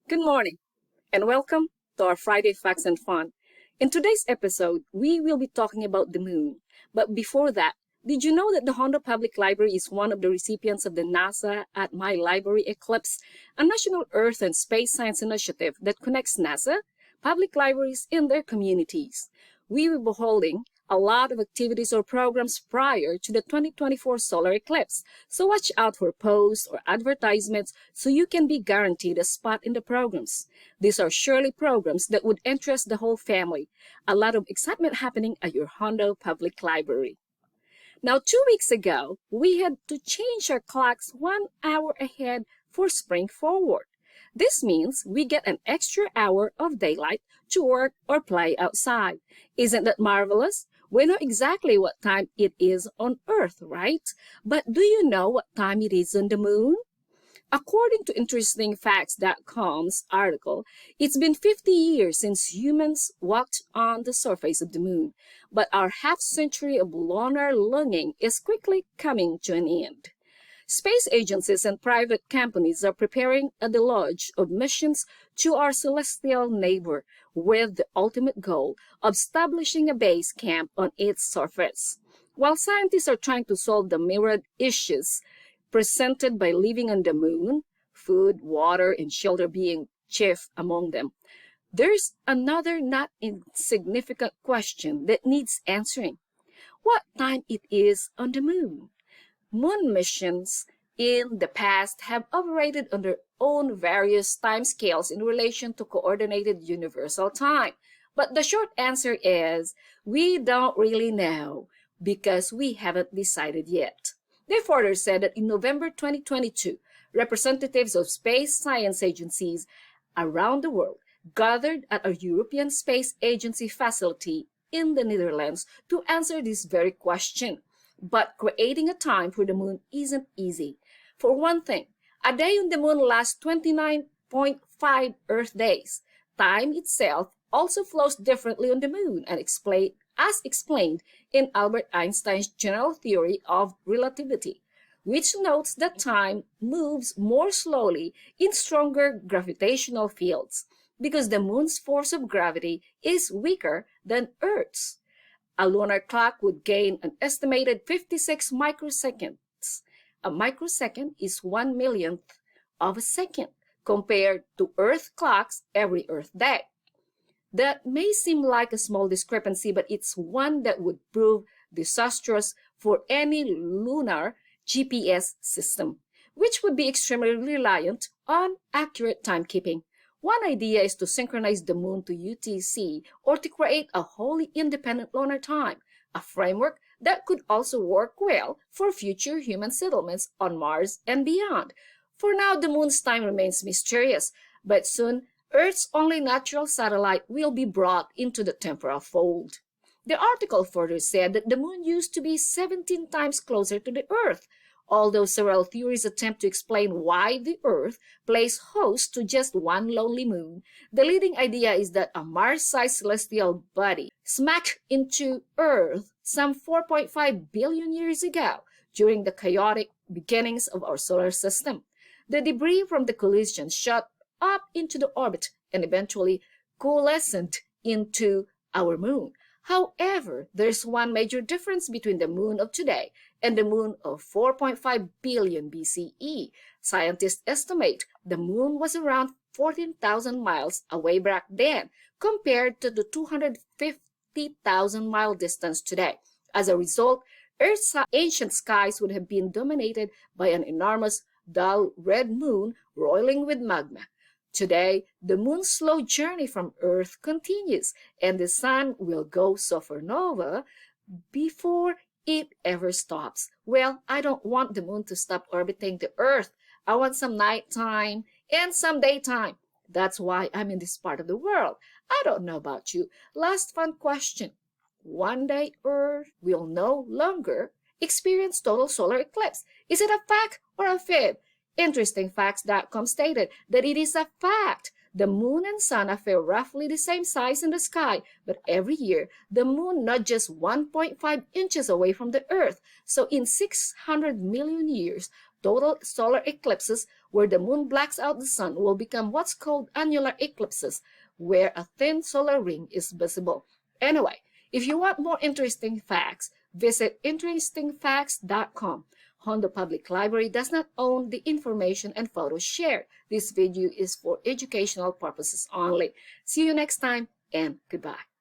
Good morning, and welcome to our Friday Facts and Fun. In today's episode, we will be talking about the moon. But before that, did you know that the Hondo Public Library is one of the recipients of the NASA at My Library Eclipse, a national Earth and space science initiative that connects NASA, public libraries, and their communities? We will be holding a lot of activities or programs prior to the 2024 solar eclipse, so watch out for posts or advertisements so you can be guaranteed a spot in the programs. These are surely programs that would interest the whole family. A lot of excitement happening at your Hondo Public Library. Now, 2 weeks ago, we had to change our clocks 1 hour ahead for spring forward. This means we get an extra hour of daylight to work or play outside. Isn't that marvelous? We know exactly what time it is on Earth, right? But do you know what time it is on the moon? According to InterestingFacts.com's article, it's been 50 years since humans walked on the surface of the moon, but our half-century of lunar longing is quickly coming to an end. Space agencies and private companies are preparing a deluge of missions to our celestial neighbor with the ultimate goal of establishing a base camp on its surface. While scientists are trying to solve the myriad issues presented by living on the moon, food, water, and shelter being chief among them, there's another not insignificant question that needs answering. What time it is on the moon? Moon missions in the past have operated on their own various timescales in relation to coordinated universal time. But the short answer is we don't really know because we haven't decided yet. They further said that in November 2022, representatives of space science agencies around the world gathered at a European Space Agency facility in the Netherlands to answer this very question. But creating a time for the moon isn't easy. For one thing, a day on the moon lasts 29.5 Earth days. Time itself also flows differently on the moon and as explained in Albert Einstein's general theory of relativity, which notes that time moves more slowly in stronger gravitational fields because the moon's force of gravity is weaker than Earth's. A lunar clock would gain an estimated 56 microseconds. A microsecond is 1 millionth of a second compared to Earth clocks every Earth day. That may seem like a small discrepancy, but it's one that would prove disastrous for any lunar GPS system, which would be extremely reliant on accurate timekeeping. One idea is to synchronize the moon to UTC or to create a wholly independent lunar time, a framework that could also work well for future human settlements on Mars and beyond. For now, the moon's time remains mysterious, but soon Earth's only natural satellite will be brought into the temporal fold. The article further said that the moon used to be 17 times closer to the Earth. Although several theories attempt to explain why the Earth plays host to just one lonely moon, the leading idea is that a Mars-sized celestial body smacked into Earth some 4.5 billion years ago during the chaotic beginnings of our solar system. The debris from the collision shot up into the orbit and eventually coalesced into our moon. However, there's one major difference between the moon of today and the moon of 4.5 billion BCE. Scientists estimate the moon was around 14,000 miles away back then, compared to the 250,000-mile distance today. As a result, Earth's ancient skies would have been dominated by an enormous, dull red moon roiling with magma. Today, the moon's slow journey from Earth continues, and the sun will go supernova before it ever stops. Well, I don't want the moon to stop orbiting the Earth. I want some nighttime and some daytime. That's why I'm in this part of the world. I don't know about you. Last fun question. One day Earth will no longer experience total solar eclipse. Is it a fact or a fib? InterestingFacts.com stated that it is a fact. The moon and sun appear roughly the same size in the sky, but every year the moon nudges 1.5 inches away from the Earth. So in 600 million years, total solar eclipses where the moon blacks out the sun, will become what's called annular eclipses, where a thin solar ring is visible. Anyway, if you want more interesting facts, visit interestingfacts.com. Hondo Public Library does not own the information and photos shared. This video is for educational purposes only. See you next time, and goodbye.